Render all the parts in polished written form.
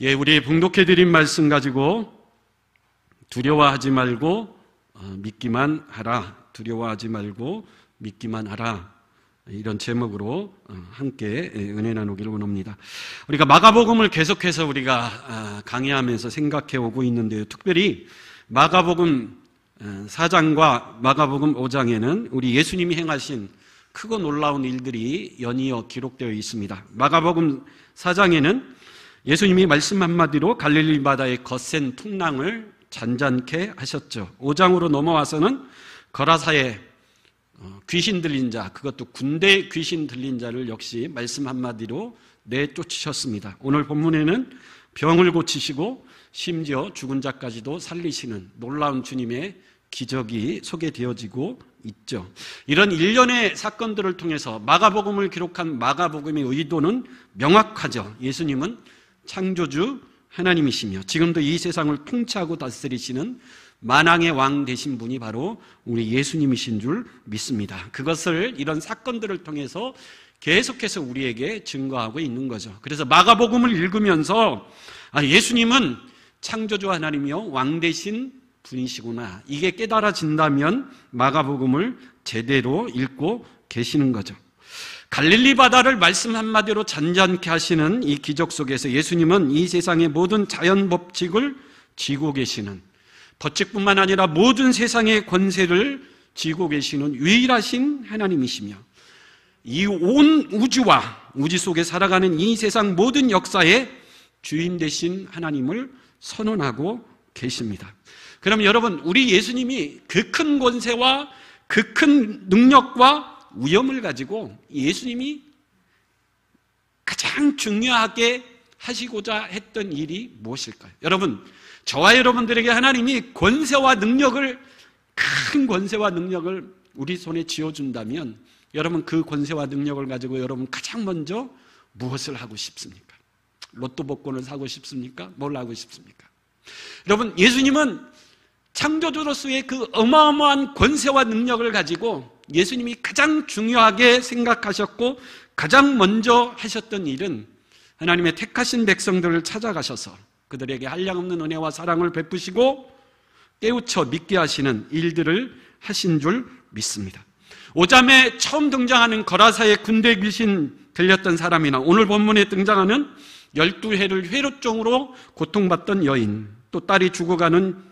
예, 우리 봉독해 드린 말씀 가지고 두려워하지 말고 믿기만 하라. 두려워하지 말고 믿기만 하라. 이런 제목으로 함께 은혜 나누기를 원합니다. 우리가 마가복음을 계속해서 우리가 강의하면서 생각해 오고 있는데요. 특별히 마가복음 4장과 마가복음 5장에는 우리 예수님이 행하신 크고 놀라운 일들이 연이어 기록되어 있습니다. 마가복음 4장에는 예수님이 말씀 한마디로 갈릴리 바다의 거센 풍랑을 잔잔케 하셨죠. 5장으로 넘어와서는 거라사의 귀신 들린 자, 그것도 군대 귀신 들린 자를 역시 말씀 한마디로 내쫓으셨습니다. 오늘 본문에는 병을 고치시고 심지어 죽은 자까지도 살리시는 놀라운 주님의 기적이 소개되어지고 있죠. 이런 일련의 사건들을 통해서 마가복음을 기록한 마가복음의 의도는 명확하죠. 예수님은 창조주 하나님이시며 지금도 이 세상을 통치하고 다스리시는 만왕의 왕 되신 분이 바로 우리 예수님이신 줄 믿습니다. 그것을 이런 사건들을 통해서 계속해서 우리에게 증거하고 있는 거죠. 그래서 마가복음을 읽으면서 예수님은 창조주 하나님이요 왕 되신 분이시구나, 이게 깨달아진다면 마가복음을 제대로 읽고 계시는 거죠. 갈릴리 바다를 말씀 한마디로 잔잔케 하시는 이 기적 속에서 예수님은 이 세상의 모든 자연 법칙을 쥐고 계시는, 법칙뿐만 아니라 모든 세상의 권세를 쥐고 계시는 유일하신 하나님이시며 이 온 우주와 우주 속에 살아가는 이 세상 모든 역사의 주인 되신 하나님을 선언하고 계십니다. 그럼 여러분, 우리 예수님이 그 큰 권세와 그 큰 능력과 위엄을 가지고 예수님이 가장 중요하게 하시고자 했던 일이 무엇일까요? 여러분, 저와 여러분들에게 하나님이 권세와 능력을, 큰 권세와 능력을 우리 손에 쥐어준다면 여러분, 그 권세와 능력을 가지고 여러분 가장 먼저 무엇을 하고 싶습니까? 로또 복권을 사고 싶습니까? 뭘 하고 싶습니까? 여러분, 예수님은 창조주로서의 그 어마어마한 권세와 능력을 가지고 예수님이 가장 중요하게 생각하셨고 가장 먼저 하셨던 일은 하나님의 택하신 백성들을 찾아가셔서 그들에게 한량없는 은혜와 사랑을 베푸시고 깨우쳐 믿게 하시는 일들을 하신 줄 믿습니다. 5장에 처음 등장하는 거라사의 군대 귀신 들렸던 사람이나 오늘 본문에 등장하는 12해를 회로증으로 고통받던 여인, 또 딸이 죽어가는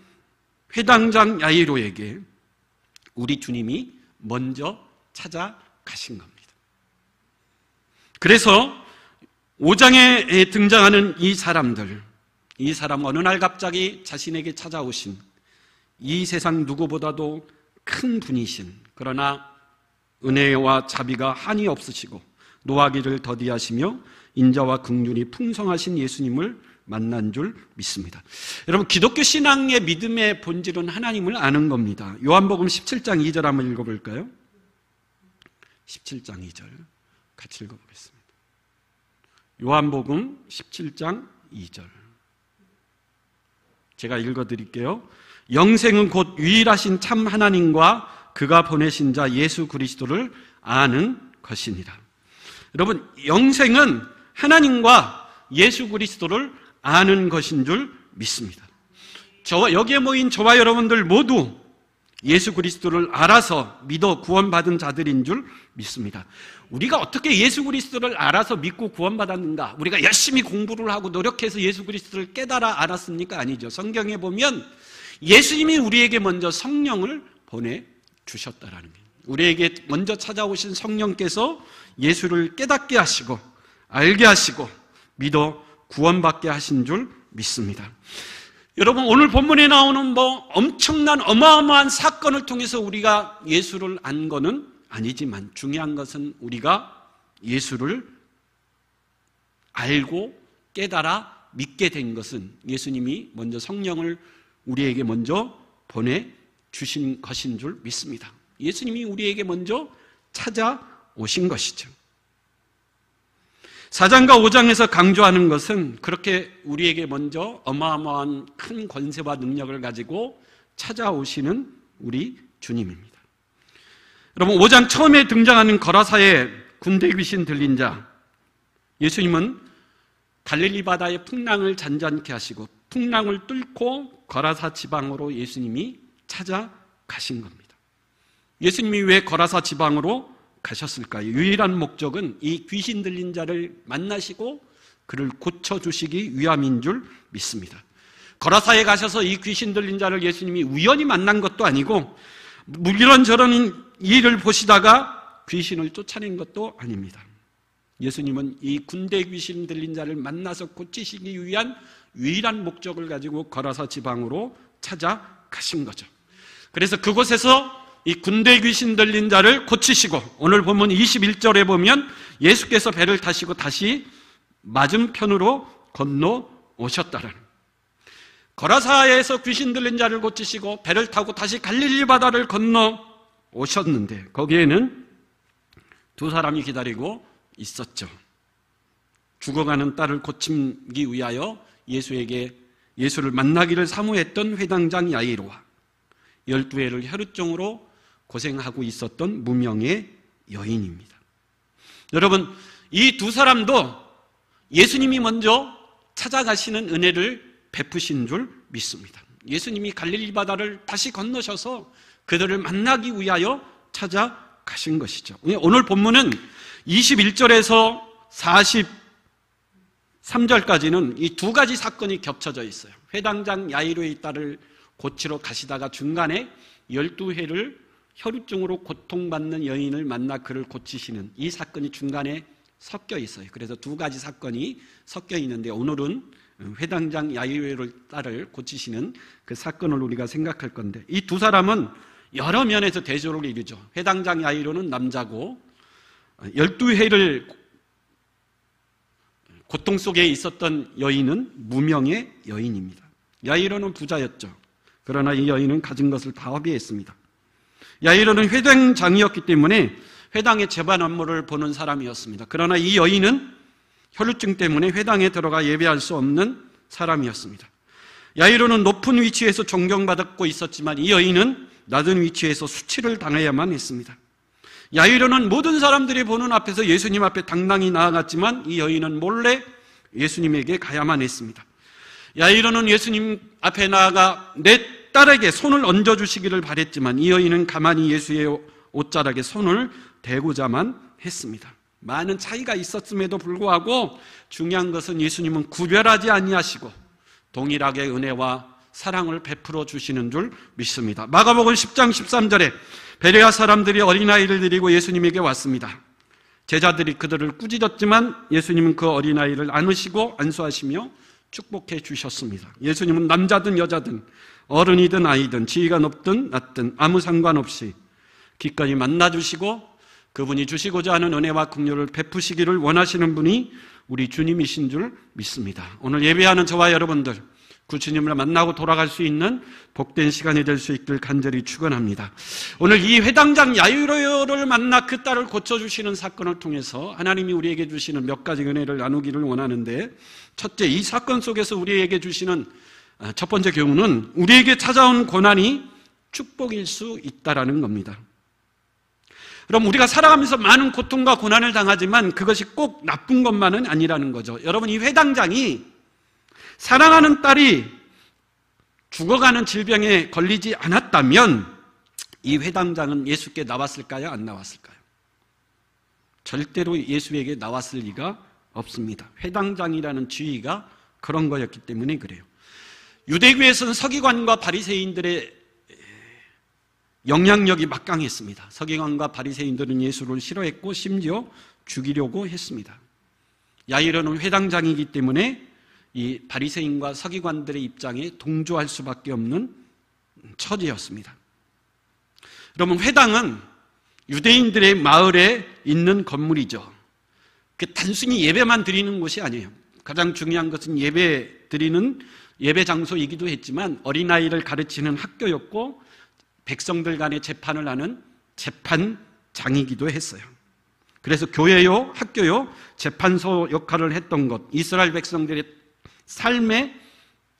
회당장 야이로에게 우리 주님이 먼저 찾아가신 겁니다. 그래서 5장에 등장하는 이 사람들, 이 사람 어느 날 갑자기 자신에게 찾아오신 이 세상 누구보다도 큰 분이신, 그러나 은혜와 자비가 한이 없으시고 노하기를 더디하시며 인자와 긍휼이 풍성하신 예수님을 만난 줄 믿습니다. 여러분, 기독교 신앙의 믿음의 본질은 하나님을 아는 겁니다. 요한복음 17장 2절 한번 읽어볼까요? 17장 2절 같이 읽어보겠습니다. 요한복음 17장 2절 제가 읽어드릴게요. 영생은 곧 유일하신 참 하나님과 그가 보내신 자 예수 그리스도를 아는 것이니라. 여러분, 영생은 하나님과 예수 그리스도를 아는 것인 줄 믿습니다. 여기에 모인 저와 여러분들 모두 예수 그리스도를 알아서 믿어 구원받은 자들인 줄 믿습니다. 우리가 어떻게 예수 그리스도를 알아서 믿고 구원받았는가? 우리가 열심히 공부를 하고 노력해서 예수 그리스도를 깨달아 알았습니까? 아니죠. 성경에 보면 예수님이 우리에게 먼저 성령을 보내주셨다라는 거예요. 우리에게 먼저 찾아오신 성령께서 예수를 깨닫게 하시고 알게 하시고 믿어 구원받게 하신 줄 믿습니다. 여러분, 오늘 본문에 나오는 엄청난 어마어마한 사건을 통해서 우리가 예수를 안 거는 아니지만 중요한 것은 우리가 예수를 알고 깨달아 믿게 된 것은 예수님이 먼저 성령을 우리에게 먼저 보내주신 것인 줄 믿습니다. 예수님이 우리에게 먼저 찾아오신 것이죠. 4장과 5장에서 강조하는 것은 그렇게 우리에게 먼저 어마어마한 큰 권세와 능력을 가지고 찾아오시는 우리 주님입니다. 여러분, 5장 처음에 등장하는 거라사의 군대 귀신 들린 자, 예수님은 갈릴리 바다의 풍랑을 잔잔케 하시고 풍랑을 뚫고 거라사 지방으로 예수님이 찾아가신 겁니다. 예수님이 왜 거라사 지방으로 가셨을까요? 유일한 목적은 이 귀신 들린 자를 만나시고 그를 고쳐주시기 위함인 줄 믿습니다. 거라사에 가셔서 이 귀신 들린 자를 예수님이 우연히 만난 것도 아니고 이런저런 일을 보시다가 귀신을 쫓아낸 것도 아닙니다. 예수님은 이 군대 귀신 들린 자를 만나서 고치시기 위한 유일한 목적을 가지고 거라사 지방으로 찾아가신 거죠. 그래서 그곳에서 이 군대 귀신 들린 자를 고치시고 오늘 본문 21절에 보면 예수께서 배를 타시고 다시 맞은편으로 건너오셨다라는, 거라사에서 귀신 들린 자를 고치시고 배를 타고 다시 갈릴리 바다를 건너오셨는데 거기에는 두 사람이 기다리고 있었죠. 죽어가는 딸을 고치기 위하여 예수를 만나기를 사모했던 회당장 야이로와 12해를 혈루증으로 고생하고 있었던 무명의 여인입니다. 여러분, 이 두 사람도 예수님이 먼저 찾아가시는 은혜를 베푸신 줄 믿습니다. 예수님이 갈릴리 바다를 다시 건너셔서 그들을 만나기 위하여 찾아가신 것이죠. 오늘 본문은 21절에서 43절까지는 이 두 가지 사건이 겹쳐져 있어요. 회당장 야이로의 딸을 고치러 가시다가 중간에 12해를 혈루증으로 고통받는 여인을 만나 그를 고치시는 이 사건이 중간에 섞여 있어요. 그래서 두 가지 사건이 섞여 있는데 오늘은 회당장 야이로의 딸을 고치시는 그 사건을 우리가 생각할 건데 이 두 사람은 여러 면에서 대조를 이루죠. 회당장 야이로는 남자고 12해를 고통 속에 있었던 여인은 무명의 여인입니다. 야이로는 부자였죠. 그러나 이 여인은 가진 것을 다 허비했습니다. 야이로는 회당장이었기 때문에 회당의 재반 업무를 보는 사람이었습니다. 그러나 이 여인은 혈루증 때문에 회당에 들어가 예배할 수 없는 사람이었습니다. 야이로는 높은 위치에서 존경받고 있었지만 이 여인은 낮은 위치에서 수치를 당해야만 했습니다. 야이로는 모든 사람들이 보는 앞에서 예수님 앞에 당당히 나아갔지만 이 여인은 몰래 예수님에게 가야만 했습니다. 야이로는 예수님 앞에 나아가 내 딸에게 손을 얹어주시기를 바랬지만 이 여인은 가만히 예수의 옷자락에 손을 대고자만 했습니다. 많은 차이가 있었음에도 불구하고 중요한 것은 예수님은 구별하지 아니하시고 동일하게 은혜와 사랑을 베풀어 주시는 줄 믿습니다. 마가복음 10장 13절에 베레아 사람들이 어린아이를 데리고 예수님에게 왔습니다. 제자들이 그들을 꾸짖었지만 예수님은 그 어린아이를 안으시고 안수하시며 축복해 주셨습니다. 예수님은 남자든 여자든 어른이든 아이든 지위가 높든 낮든 아무 상관없이 기꺼이 만나주시고 그분이 주시고자 하는 은혜와 긍휼을 베푸시기를 원하시는 분이 우리 주님이신 줄 믿습니다. 오늘 예배하는 저와 여러분들 그 주님을 만나고 돌아갈 수 있는 복된 시간이 될 수 있길 간절히 축원합니다. 오늘 이 회당장 야이로를 만나 그 딸을 고쳐주시는 사건을 통해서 하나님이 우리에게 주시는 몇 가지 은혜를 나누기를 원하는데, 첫째, 이 사건 속에서 우리에게 주시는 첫 번째 교훈은 우리에게 찾아온 고난이 축복일 수 있다라는 겁니다. 그럼 우리가 살아가면서 많은 고통과 고난을 당하지만 그것이 꼭 나쁜 것만은 아니라는 거죠. 여러분, 이 회당장이 사랑하는 딸이 죽어가는 질병에 걸리지 않았다면 이 회당장은 예수께 나왔을까요? 안 나왔을까요? 절대로 예수에게 나왔을 리가 없습니다. 회당장이라는 지위가 그런 거였기 때문에 그래요. 유대교에서는 서기관과 바리새인들의 영향력이 막강했습니다. 서기관과 바리새인들은 예수를 싫어했고 심지어 죽이려고 했습니다. 야이로는 회당장이기 때문에 이 바리새인과 서기관들의 입장에 동조할 수밖에 없는 처지였습니다. 여러분, 회당은 유대인들의 마을에 있는 건물이죠. 단순히 예배만 드리는 곳이 아니에요. 가장 중요한 것은 예배 드리는 예배 장소이기도 했지만 어린아이를 가르치는 학교였고 백성들 간의 재판을 하는 재판장이기도 했어요. 그래서 교회요, 학교요, 재판소 역할을 했던 것, 이스라엘 백성들의 삶의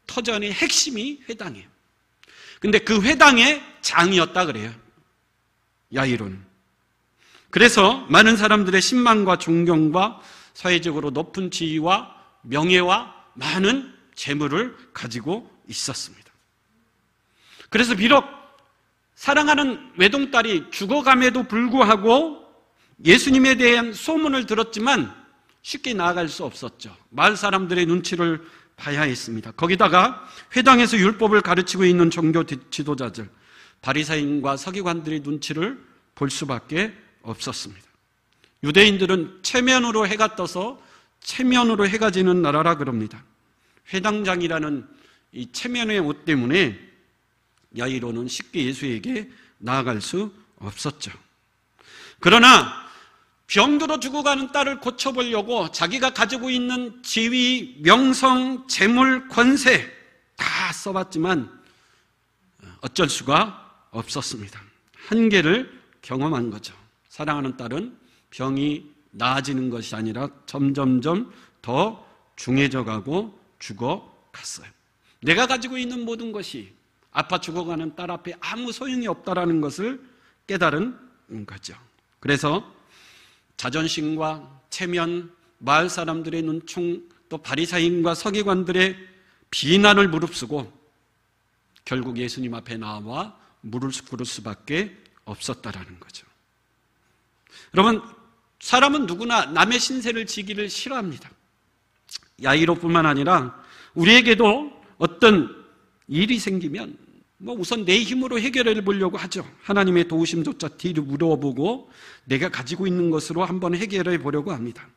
터전의 핵심이 회당이에요. 근데 그 회당의 장이었다 그래요, 야이로는. 그래서 많은 사람들의 신망과 존경과 사회적으로 높은 지위와 명예와 많은 재물을 가지고 있었습니다. 그래서 비록 사랑하는 외동딸이 죽어감에도 불구하고 예수님에 대한 소문을 들었지만 쉽게 나아갈 수 없었죠. 마을 사람들의 눈치를 봐야 했습니다. 거기다가 회당에서 율법을 가르치고 있는 종교 지도자들, 바리새인과 서기관들의 눈치를 볼 수밖에 없었습니다. 유대인들은 체면으로 해가 떠서 체면으로 해가 지는 나라라 그럽니다. 회당장이라는 이 체면의 옷 때문에 야이로는 쉽게 예수에게 나아갈 수 없었죠. 그러나 병들어 죽어가는 딸을 고쳐보려고 자기가 가지고 있는 지위, 명성, 재물, 권세 다 써봤지만 어쩔 수가 없었습니다. 한계를 경험한 거죠. 사랑하는 딸은 병이 나아지는 것이 아니라 점점점 더 중해져 가고 죽어갔어요. 내가 가지고 있는 모든 것이 아파 죽어가는 딸 앞에 아무 소용이 없다라는 것을 깨달은 거죠. 그래서 자존심과 체면, 마을 사람들의 눈총, 또 바리새인과 서기관들의 비난을 무릅쓰고 결국 예수님 앞에 나와 무릎 꿇을 수밖에 없었다라는 거죠. 여러분, 사람은 누구나 남의 신세를 지기를 싫어합니다. 야이로뿐만 아니라 우리에게도 어떤 일이 생기면 우선 내 힘으로 해결해 보려고 하죠. 하나님의 도우심조차 뒤로 물어보고 내가 가지고 있는 것으로 한번 해결해 보려고 합니다.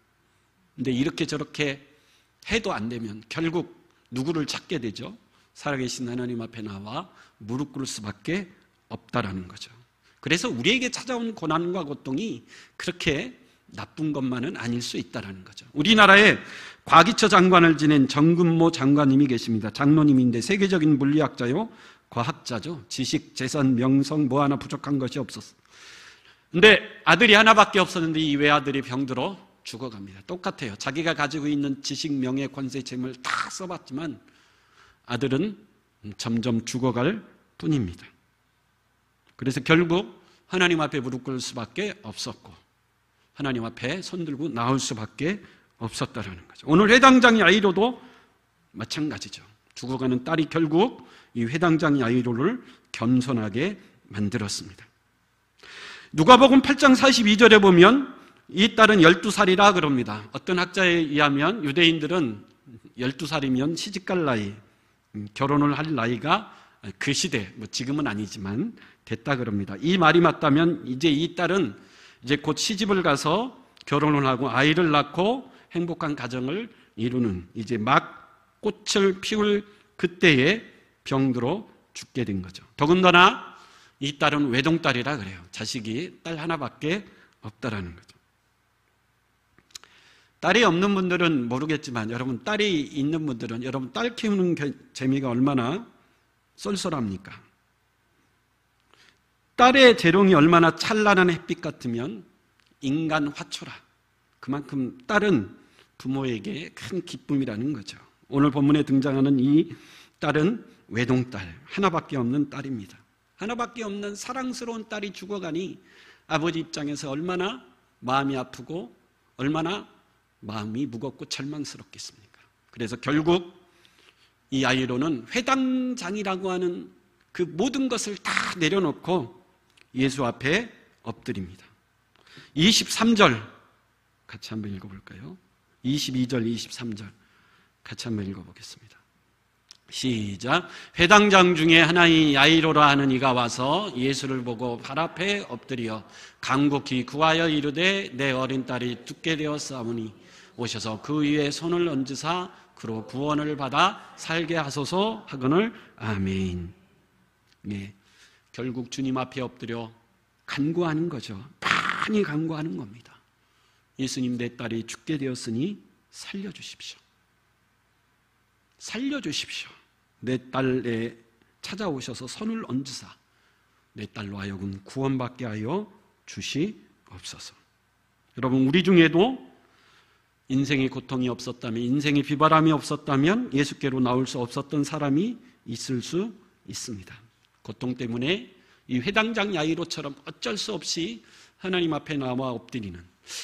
근데 이렇게 저렇게 해도 안 되면 결국 누구를 찾게 되죠? 살아계신 하나님 앞에 나와 무릎 꿇을 수밖에 없다라는 거죠. 그래서 우리에게 찾아온 고난과 고통이 그렇게 나쁜 것만은 아닐 수 있다는 거죠. 우리나라에 과기처 장관을 지낸 정근모 장관님이 계십니다. 장로님인데 세계적인 물리학자요, 과학자죠. 지식, 재산, 명성 뭐 하나 부족한 것이 없었어요. 근데 아들이 하나밖에 없었는데 이 외아들이 병들어 죽어갑니다. 똑같아요. 자기가 가지고 있는 지식, 명예, 권세, 재물 다 써봤지만 아들은 점점 죽어갈 뿐입니다. 그래서 결국 하나님 앞에 무릎 꿇을 수밖에 없었고 하나님 앞에 손들고 나올 수밖에 없었다라는 거죠. 오늘 회당장 야이로도 마찬가지죠. 죽어가는 딸이 결국 이 회당장 야이로를 겸손하게 만들었습니다. 누가복음 8장 42절에 보면 이 딸은 12살이라 그럽니다. 어떤 학자에 의하면 유대인들은 12살이면 시집갈 나이, 결혼을 할 나이가 그 시대, 지금은 아니지만 됐다 그럽니다. 이 말이 맞다면 이제 이 딸은 이제 곧 시집을 가서 결혼을 하고 아이를 낳고 행복한 가정을 이루는 이제 막 꽃을 피울 그때에 병들어 죽게 된 거죠. 더군다나 이 딸은 외동딸이라 그래요. 자식이 딸 하나밖에 없다라는 거죠. 딸이 없는 분들은 모르겠지만 여러분 딸이 있는 분들은 여러분 딸 키우는 재미가 얼마나 쏠쏠합니까? 딸의 재롱이 얼마나 찬란한 햇빛 같으면 인간 화초라. 그만큼 딸은 부모에게 큰 기쁨이라는 거죠. 오늘 본문에 등장하는 이 딸은 외동딸, 하나밖에 없는 딸입니다. 하나밖에 없는 사랑스러운 딸이 죽어가니 아버지 입장에서 얼마나 마음이 아프고 얼마나 마음이 무겁고 절망스럽겠습니까? 그래서 결국 이 아이로는 회당장이라고 하는 그 모든 것을 다 내려놓고 예수 앞에 엎드립니다. 23절 같이 한번 읽어볼까요? 22절, 23절 같이 한번 읽어보겠습니다. 시작. 회당장 중에 하나인 야이로라 하는 이가 와서 예수를 보고 발 앞에 엎드려 간곡히 구하여 이르되 내 어린 딸이 죽게 되었사오니 오셔서 그 위에 손을 얹으사 그로 구원을 받아 살게 하소서 하거늘 아멘. 네, 결국 주님 앞에 엎드려 간구하는 거죠. 많이 간구하는 겁니다. 예수님, 내 딸이 죽게 되었으니 살려주십시오. 살려주십시오. 내 딸에 찾아오셔서 손을 얹으사 내 딸로 하여금 구원받게 하여 주시옵소서. 여러분, 우리 중에도 인생의 고통이 없었다면, 인생의 비바람이 없었다면 예수께로 나올 수 없었던 사람이 있을 수 있습니다. 고통 때문에 이 회당장 야이로처럼 어쩔 수 없이 하나님 앞에 나와 엎드리는.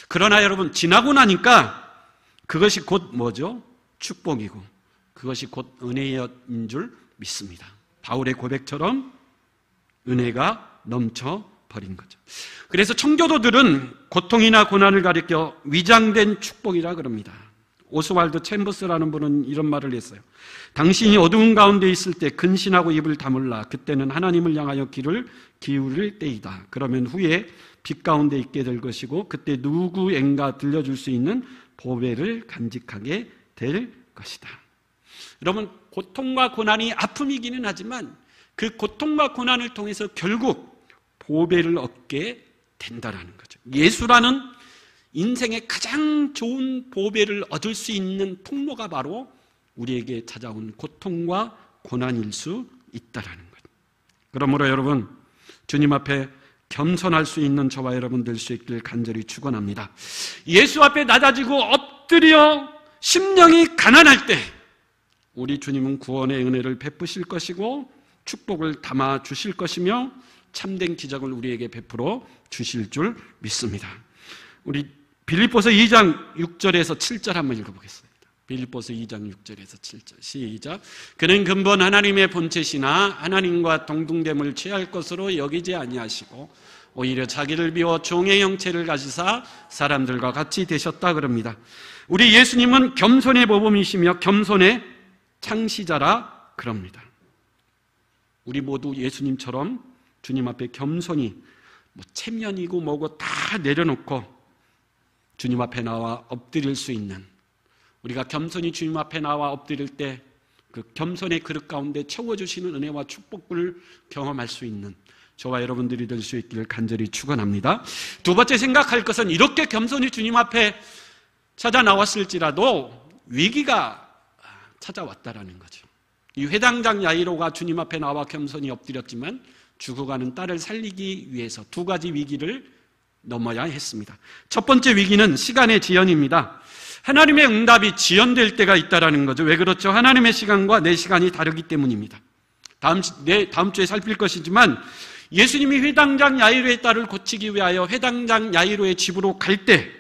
그러나 여러분, 지나고 나니까 그것이 곧 뭐죠? 축복이고 그것이 곧 은혜인 줄 믿습니다. 바울의 고백처럼 은혜가 넘쳐버린 거죠. 그래서 청교도들은 고통이나 고난을 가리켜 위장된 축복이라 그럽니다. 오스왈드 챔버스라는 분은 이런 말을 했어요. 당신이 어두운 가운데 있을 때 근신하고 입을 다물라. 그때는 하나님을 향하여 귀를 기울일 때이다. 그러면 후에 빛 가운데 있게 될 것이고 그때 누구인가 들려줄 수 있는 보배를 간직하게 될 것이다. 여러분, 고통과 고난이 아픔이기는 하지만 그 고통과 고난을 통해서 결국 보배를 얻게 된다는 거죠. 예수라는 인생의 가장 좋은 보배를 얻을 수 있는 통로가 바로 우리에게 찾아온 고통과 고난일 수 있다는 것. 그러므로 여러분, 주님 앞에 겸손할 수 있는 저와 여러분 될 수 있길 간절히 축원합니다. 예수 앞에 낮아지고 엎드려 심령이 가난할 때 우리 주님은 구원의 은혜를 베푸실 것이고 축복을 담아 주실 것이며 참된 기적을 우리에게 베풀어 주실 줄 믿습니다. 우리 빌립보서 2장 6절에서 7절 한번 읽어보겠습니다. 빌립보서 2장 6절에서 7절 시작. 그는 근본 하나님의 본체시나 하나님과 동등됨을 취할 것으로 여기지 아니하시고 오히려 자기를 비워 종의 형체를 가지사 사람들과 같이 되셨다 그럽니다. 우리 예수님은 겸손의 모범이시며 겸손의 창시자라 그럽니다. 우리 모두 예수님처럼 주님 앞에 겸손히 체면이고 뭐고 다 내려놓고 주님 앞에 나와 엎드릴 수 있는, 우리가 겸손히 주님 앞에 나와 엎드릴 때 그 겸손의 그릇 가운데 채워주시는 은혜와 축복을 경험할 수 있는 저와 여러분들이 될 수 있기를 간절히 축원합니다. 두 번째 생각할 것은 이렇게 겸손히 주님 앞에 찾아 나왔을지라도 위기가 찾아왔다라는 거죠. 이 회당장 야이로가 주님 앞에 나와 겸손히 엎드렸지만 죽어가는 딸을 살리기 위해서 두 가지 위기를 넘어야 했습니다. 첫 번째 위기는 시간의 지연입니다. 하나님의 응답이 지연될 때가 있다는 거죠. 왜 그렇죠? 하나님의 시간과 내 시간이 다르기 때문입니다. 다음 주에 살필 것이지만 예수님이 회당장 야이로의 딸을 고치기 위하여 회당장 야이로의 집으로 갈 때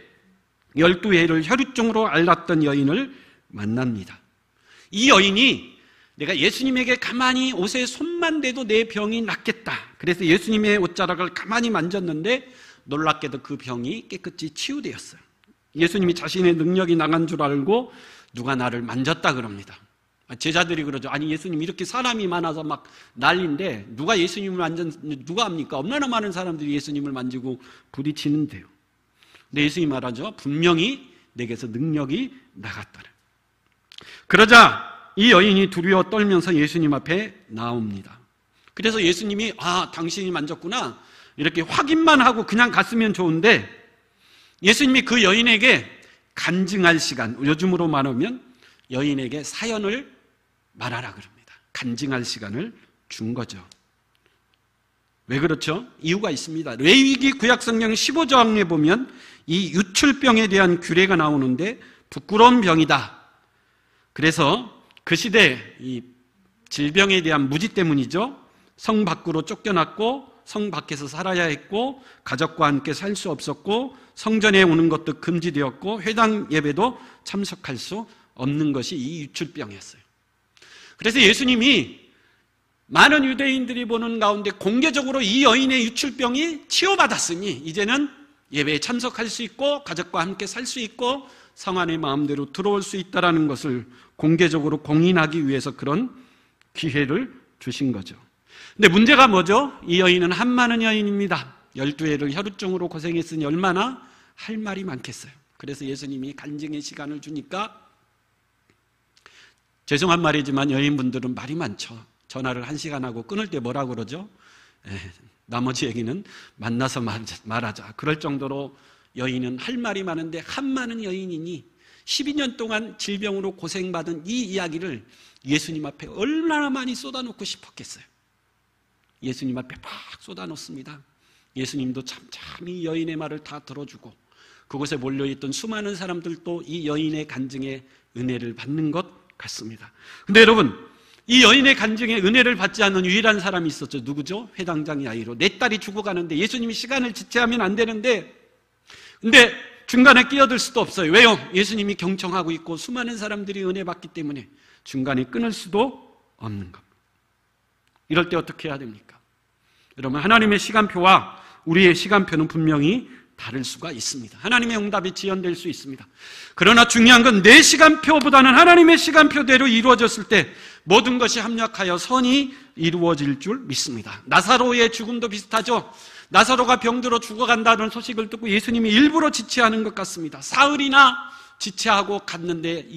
12해를 혈유증으로 앓았던 여인을 만납니다. 이 여인이 내가 예수님에게 가만히 옷에 손만 대도 내 병이 낫겠다. 그래서 예수님의 옷자락을 가만히 만졌는데 놀랍게도 그 병이 깨끗이 치유되었어요. 예수님이 자신의 능력이 나간 줄 알고 누가 나를 만졌다 그럽니다. 제자들이 그러죠. 아니 예수님 이렇게 사람이 많아서 막 난리인데 누가 예수님을 누가 합니까? 얼마나 많은 사람들이 예수님을 만지고 부딪히는데요. 근데 예수님이 말하죠. 분명히 내게서 능력이 나갔더라. 그러자 이 여인이 두려워 떨면서 예수님 앞에 나옵니다. 그래서 예수님이 당신이 만졌구나 이렇게 확인만 하고 그냥 갔으면 좋은데 예수님이 그 여인에게 간증할 시간, 요즘으로 말하면 여인에게 사연을 말하라 그럽니다. 간증할 시간을 준 거죠. 왜 그렇죠? 이유가 있습니다. 레위기 구약성경 15장에 보면 이 유출병에 대한 규례가 나오는데 부끄러운 병이다. 그래서 그 시대 이 질병에 대한 무지 때문이죠. 성 밖으로 쫓겨났고 성 밖에서 살아야 했고 가족과 함께 살 수 없었고 성전에 오는 것도 금지되었고 회당 예배도 참석할 수 없는 것이 이 유출병이었어요. 그래서 예수님이 많은 유대인들이 보는 가운데 공개적으로 이 여인의 유출병이 치유받았으니 이제는 예배에 참석할 수 있고 가족과 함께 살 수 있고 성 안에 마음대로 들어올 수 있다는 것을 공개적으로 공인하기 위해서 그런 기회를 주신 거죠. 근데 문제가 뭐죠? 이 여인은 한많은 여인입니다. 12해를 혈우증으로 고생했으니 얼마나 할 말이 많겠어요. 그래서 예수님이 간증의 시간을 주니까 죄송한 말이지만 여인분들은 말이 많죠. 전화를 1시간 하고 끊을 때 뭐라고 그러죠? 나머지 얘기는 만나서 말하자. 그럴 정도로 여인은 할 말이 많은데 한많은 여인이니 12년 동안 질병으로 고생받은 이 이야기를 예수님 앞에 얼마나 많이 쏟아놓고 싶었겠어요. 예수님 앞에 막 쏟아놓습니다. 예수님도 참참히 여인의 말을 다 들어주고 그곳에 몰려있던 수많은 사람들도 이 여인의 간증에 은혜를 받는 것 같습니다. 근데 여러분, 이 여인의 간증에 은혜를 받지 않는 유일한 사람이 있었죠. 누구죠? 회당장 야이로. 내 딸이 죽어가는데 예수님이 시간을 지체하면 안 되는데 근데 중간에 끼어들 수도 없어요. 왜요? 예수님이 경청하고 있고 수많은 사람들이 은혜 받기 때문에 중간에 끊을 수도 없는 겁니다. 이럴 때 어떻게 해야 됩니까? 여러분, 하나님의 시간표와 우리의 시간표는 분명히 다를 수가 있습니다. 하나님의 응답이 지연될 수 있습니다. 그러나 중요한 건 내 시간표보다는 하나님의 시간표대로 이루어졌을 때 모든 것이 합력하여 선이 이루어질 줄 믿습니다. 나사로의 죽음도 비슷하죠. 나사로가 병들어 죽어간다는 소식을 듣고 예수님이 일부러 지체하는 것 같습니다. 사흘이나 지체하고 갔는데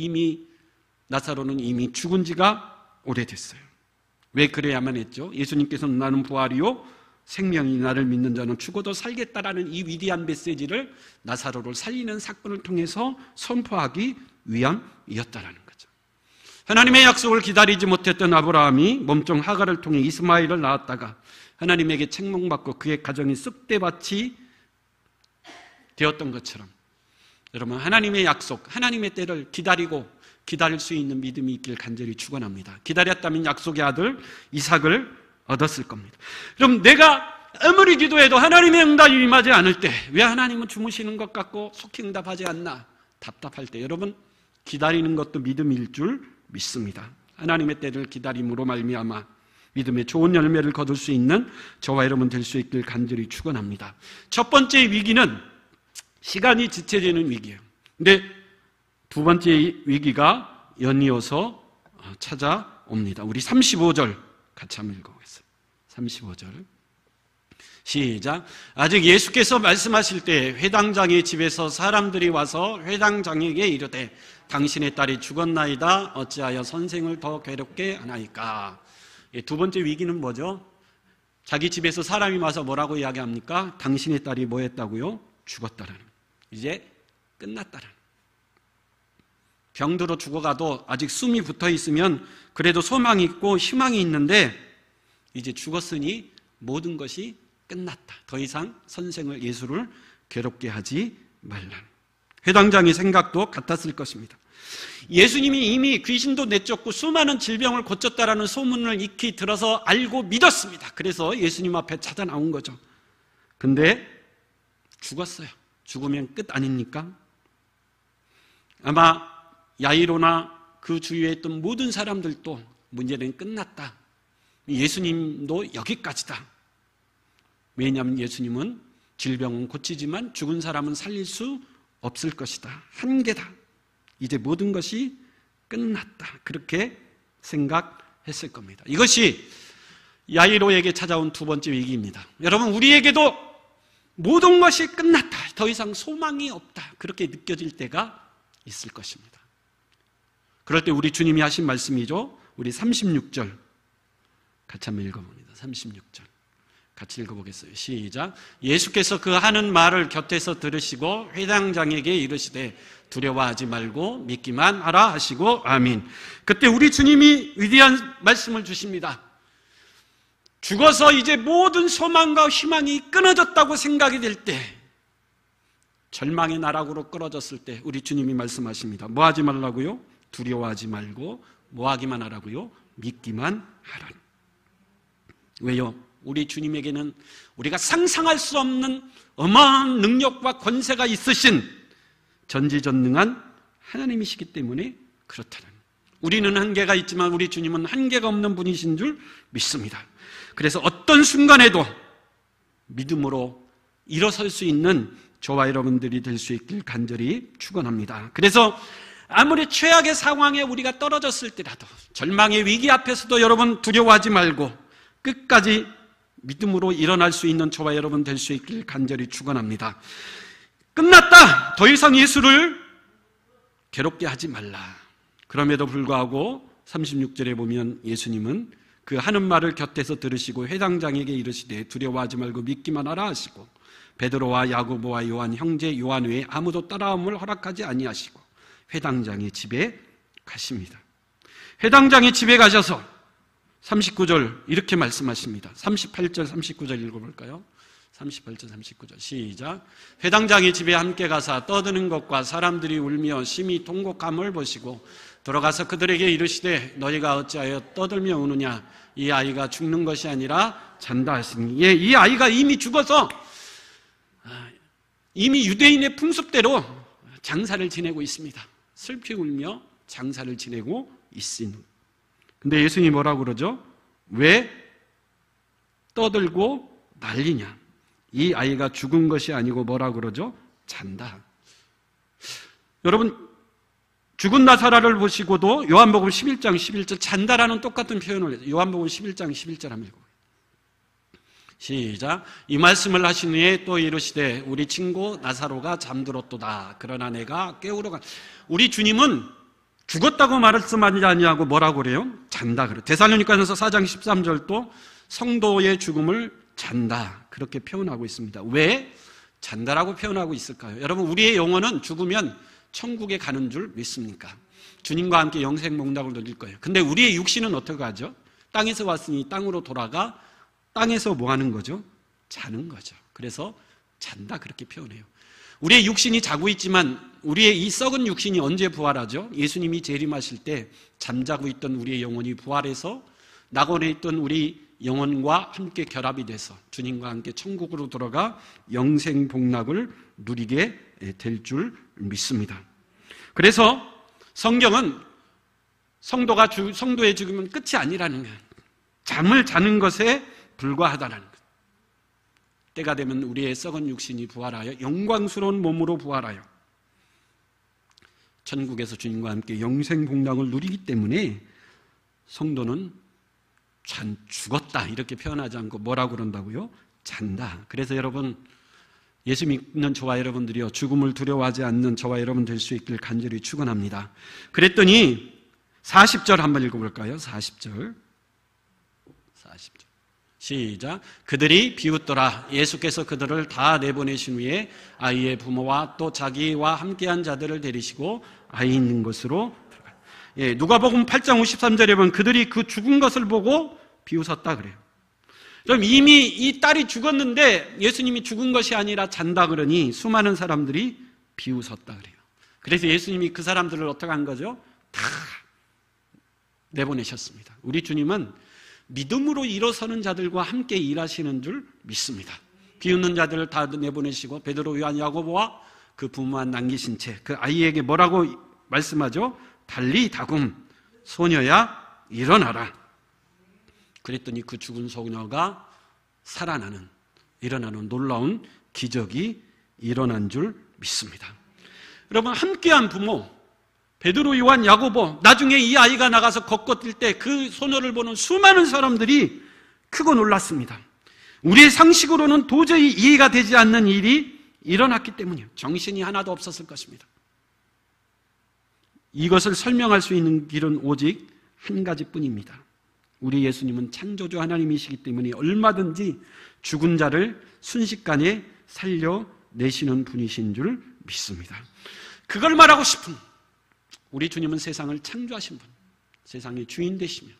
나사로는 이미 죽은 지가 오래됐어요. 왜 그래야만 했죠? 예수님께서는 나는 부활이요 생명이 나를 믿는 자는 죽어도 살겠다라는 이 위대한 메시지를 나사로를 살리는 사건을 통해서 선포하기 위함이었다라는 거죠. 하나님의 약속을 기다리지 못했던 아브라함이 몸종 하갈을 통해 이스마엘을 낳았다가 하나님에게 책망받고 그의 가정이 쑥대밭이 되었던 것처럼 여러분, 하나님의 약속, 하나님의 때를 기다릴 수 있는 믿음이 있길 간절히 축원합니다. 기다렸다면 약속의 아들 이삭을 얻었을 겁니다. 그럼 내가 아무리 기도해도 하나님의 응답이 임하지 않을 때 왜 하나님은 주무시는 것 같고 속히 응답하지 않나 답답할 때 여러분, 기다리는 것도 믿음일 줄 믿습니다. 하나님의 때를 기다림으로 말미암아 믿음의 좋은 열매를 거둘 수 있는 저와 여러분 될 수 있길 간절히 축원합니다. 첫 번째 위기는 시간이 지체되는 위기예요. 근데 두 번째 위기가 연이어서 찾아옵니다. 우리 35절 같이 한번 읽어보겠습니다. 35절 시작. 아직 예수께서 말씀하실 때 회당장의 집에서 사람들이 와서 회당장에게 이르되 당신의 딸이 죽었나이다. 어찌하여 선생을 더 괴롭게 하나이까. 두 번째 위기는 뭐죠? 자기 집에서 사람이 와서 뭐라고 이야기합니까? 당신의 딸이 뭐 했다고요? 죽었다라는, 이제 끝났다라는. 병들어 죽어가도 아직 숨이 붙어 있으면 그래도 소망이 있고 희망이 있는데 이제 죽었으니 모든 것이 끝났다. 더 이상 선생을, 예수를 괴롭게 하지 말라는. 회당장의 생각도 같았을 것입니다. 예수님이 이미 귀신도 내쫓고 수많은 질병을 고쳤다라는 소문을 익히 들어서 알고 믿었습니다. 그래서 예수님 앞에 찾아 나온 거죠. 근데 죽었어요. 죽으면 끝 아닙니까? 아마 야이로나 그 주위에 있던 모든 사람들도 문제는 끝났다. 예수님도 여기까지다. 왜냐하면 예수님은 질병은 고치지만 죽은 사람은 살릴 수 없을 것이다. 한계다. 이제 모든 것이 끝났다. 그렇게 생각했을 겁니다. 이것이 야이로에게 찾아온 두 번째 위기입니다. 여러분, 우리에게도 모든 것이 끝났다. 더 이상 소망이 없다. 그렇게 느껴질 때가 있을 것입니다. 그럴 때 우리 주님이 하신 말씀이죠. 우리 36절 같이 한번 읽어봅니다. 36절 같이 읽어보겠어요. 시작. 예수께서 그 하는 말을 곁에서 들으시고 회당장에게 이르시되 두려워하지 말고 믿기만 하라 하시고 아멘. 그때 우리 주님이 위대한 말씀을 주십니다. 죽어서 이제 모든 소망과 희망이 끊어졌다고 생각이 될 때, 절망의 나락으로 끌어졌을 때 우리 주님이 말씀하십니다. 뭐 하지 말라고요? 두려워하지 말고 뭐 하기만 하라고요? 믿기만 하라. 왜요? 우리 주님에게는 우리가 상상할 수 없는 어마어마한 능력과 권세가 있으신 전지전능한 하나님이시기 때문에 그렇다는. 우리는 한계가 있지만 우리 주님은 한계가 없는 분이신 줄 믿습니다. 그래서 어떤 순간에도 믿음으로 일어설 수 있는 저와 여러분들이 될 수 있길 간절히 축원합니다. 그래서 아무리 최악의 상황에 우리가 떨어졌을 때라도, 절망의 위기 앞에서도 여러분 두려워하지 말고 끝까지 믿음으로 일어날 수 있는 저와 여러분 될 수 있길 간절히 축원합니다. 끝났다. 더 이상 예수를 괴롭게 하지 말라. 그럼에도 불구하고 36절에 보면 예수님은 그 하는 말을 곁에서 들으시고 회당장에게 이르시되 두려워하지 말고 믿기만 하라 하시고 베드로와 야고보와 요한 형제 요한 외에 아무도 따라옴을 허락하지 아니하시고 회당장의 집에 가십니다. 회당장의 집에 가셔서 39절 이렇게 말씀하십니다. 38절 39절 읽어볼까요? 38절 39절 시작. 회당장의 집에 함께 가사 떠드는 것과 사람들이 울며 심히 통곡함을 보시고 들어가서 그들에게 이르시되 너희가 어찌하여 떠들며 우느냐. 이 아이가 죽는 것이 아니라 잔다 하시니, 이 아이가 이미 죽어서 이미 유대인의 풍습대로 장사를 지내고 있습니다. 슬피 울며 장사를 지내고 있습니다. 근데 예수님이 뭐라고 그러죠? 왜 떠들고 난리냐? 이 아이가 죽은 것이 아니고 뭐라고 그러죠? 잔다. 여러분, 죽은 나사로를 보시고도 요한복음 11장 11절 잔다라는 똑같은 표현을 해요. 요한복음 11장 11절 한번 읽어요. 시작. 이 말씀을 하신 후에 또 이르시되 우리 친구 나사로가 잠들었도다. 그러나 내가 깨우러 가. 우리 주님은 죽었다고 말씀하지 아니하고 뭐라고 그래요? 잔다 그래요. 데살로니가전서 4장 13절도 성도의 죽음을 잔다 그렇게 표현하고 있습니다. 왜 잔다라고 표현하고 있을까요? 여러분, 우리의 영혼은 죽으면 천국에 가는 줄 믿습니까? 주님과 함께 영생 복락을 누릴 거예요. 근데 우리의 육신은 어떻게 하죠? 땅에서 왔으니 땅으로 돌아가 땅에서 뭐 하는 거죠? 자는 거죠. 그래서 잔다 그렇게 표현해요. 우리의 육신이 자고 있지만 우리의 이 썩은 육신이 언제 부활하죠? 예수님이 재림하실 때 잠자고 있던 우리의 영혼이 부활해서 낙원에 있던 우리 영혼과 함께 결합이 돼서 주님과 함께 천국으로 들어가 영생 복락을 누리게 될 줄 믿습니다. 그래서 성경은 성도의 죽음은 끝이 아니라는 거예요. 잠을 자는 것에 불과하다는 것. 때가 되면 우리의 썩은 육신이 부활하여 영광스러운 몸으로 부활하여 천국에서 주님과 함께 영생 복락을 누리기 때문에 성도는 죽었다 이렇게 표현하지 않고 뭐라고 그런다고요? 잔다. 그래서 여러분, 예수 믿는 저와 여러분들이요, 죽음을 두려워하지 않는 저와 여러분 될 수 있길 간절히 축원합니다. 그랬더니 40절 한번 읽어볼까요? 40절 시작. 그들이 비웃더라. 예수께서 그들을 다 내보내신 후에 아이의 부모와 또 자기와 함께한 자들을 데리시고 아이 있는 곳으로 들어가요. 누가복음 8장 53절에 보면 그들이 그 죽은 것을 보고 비웃었다 그래요. 그럼 이미 이 딸이 죽었는데 예수님이 죽은 것이 아니라 잔다 그러니 수많은 사람들이 비웃었다 그래요. 그래서 예수님이 그 사람들을 어떻게 한 거죠? 다 내보내셨습니다. 우리 주님은 믿음으로 일어서는 자들과 함께 일하시는 줄 믿습니다. 비웃는 자들을 다 내보내시고 베드로, 요한, 야고보와 그 부모만 남기신 채 그 아이에게 뭐라고 말씀하죠? 달리 다굼 소녀야 일어나라. 그랬더니 그 죽은 소녀가 일어나는 놀라운 기적이 일어난 줄 믿습니다. 여러분, 함께한 부모 베드로, 요한, 야고보, 나중에 이 아이가 나가서 걷고 뛸 때 그 소녀를 보는 수많은 사람들이 크고 놀랐습니다. 우리의 상식으로는 도저히 이해가 되지 않는 일이 일어났기 때문이에요. 정신이 하나도 없었을 것입니다. 이것을 설명할 수 있는 길은 오직 한 가지뿐입니다. 우리 예수님은 창조주 하나님이시기 때문에 얼마든지 죽은 자를 순식간에 살려내시는 분이신 줄 믿습니다. 그걸 말하고 싶은 우리 주님은 세상을 창조하신 분, 세상의 주인 되시며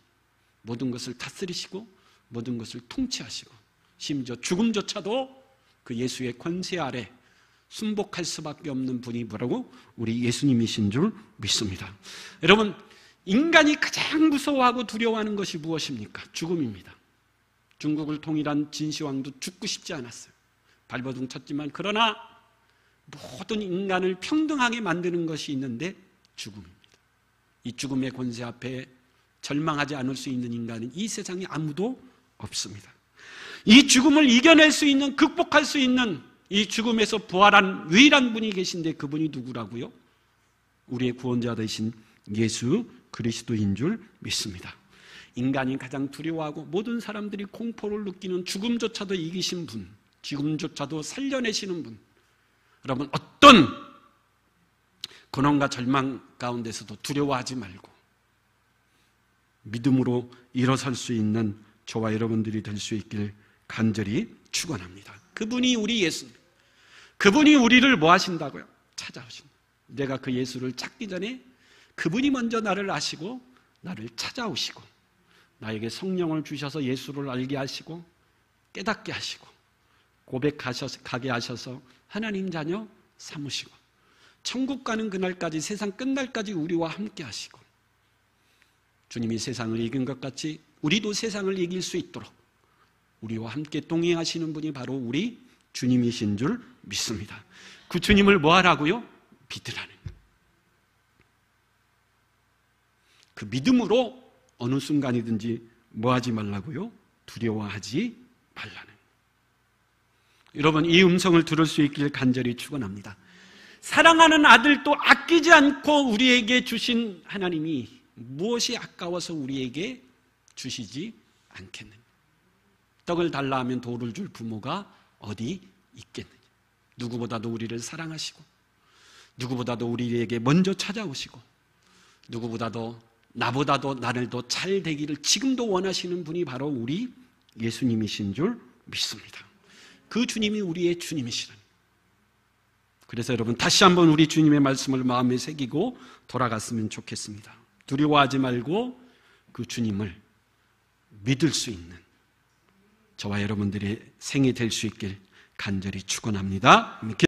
모든 것을 다스리시고 모든 것을 통치하시고 심지어 죽음조차도 그 예수의 권세 아래 순복할 수밖에 없는 분이 뭐라고? 우리 예수님이신 줄 믿습니다. 여러분, 인간이 가장 무서워하고 두려워하는 것이 무엇입니까? 죽음입니다. 중국을 통일한 진시황도 죽고 싶지 않았어요. 발버둥 쳤지만 그러나 모든 인간을 평등하게 만드는 것이 있는데 죽음입니다. 이 죽음의 권세 앞에 절망하지 않을 수 있는 인간은 이 세상에 아무도 없습니다. 이 죽음을 이겨낼 수 있는, 극복할 수 있는 이 죽음에서 부활한 유일한 분이 계신데 그분이 누구라고요? 우리의 구원자 되신 예수 그리스도인 줄 믿습니다. 인간이 가장 두려워하고 모든 사람들이 공포를 느끼는 죽음조차도 이기신 분, 죽음조차도 살려내시는 분. 여러분, 어떤 고난과 절망 가운데서도 두려워하지 말고 믿음으로 일어설 수 있는 저와 여러분들이 될 수 있길 간절히 축원합니다. 그분이 우리 예수님, 그분이 우리를 뭐 하신다고요? 찾아오신다. 내가 그 예수를 찾기 전에 그분이 먼저 나를 아시고 나를 찾아오시고 나에게 성령을 주셔서 예수를 알게 하시고 깨닫게 하시고 고백하게 하셔서 하나님 자녀 삼으시고 천국 가는 그날까지, 세상 끝날까지 우리와 함께 하시고 주님이 세상을 이긴 것 같이 우리도 세상을 이길 수 있도록 우리와 함께 동행하시는 분이 바로 우리 주님이신 줄 믿습니다. 그 주님을 뭐 하라고요? 믿으라는. 그 믿음으로 어느 순간이든지 뭐 하지 말라고요? 두려워하지 말라는. 여러분, 이 음성을 들을 수 있길 간절히 축원합니다. 사랑하는 아들도 아끼지 않고 우리에게 주신 하나님이 무엇이 아까워서 우리에게 주시지 않겠느냐. 떡을 달라 하면 돌을 줄 부모가 어디 있겠느냐. 누구보다도 우리를 사랑하시고 누구보다도 우리에게 먼저 찾아오시고 누구보다도 나보다도 나를 더 잘 되기를 지금도 원하시는 분이 바로 우리 예수님이신 줄 믿습니다. 그 주님이 우리의 주님이시라니. 그래서 여러분 다시 한번 우리 주님의 말씀을 마음에 새기고 돌아갔으면 좋겠습니다. 두려워하지 말고 그 주님을 믿을 수 있는 저와 여러분들의 생이 될 수 있길 간절히 축원합니다.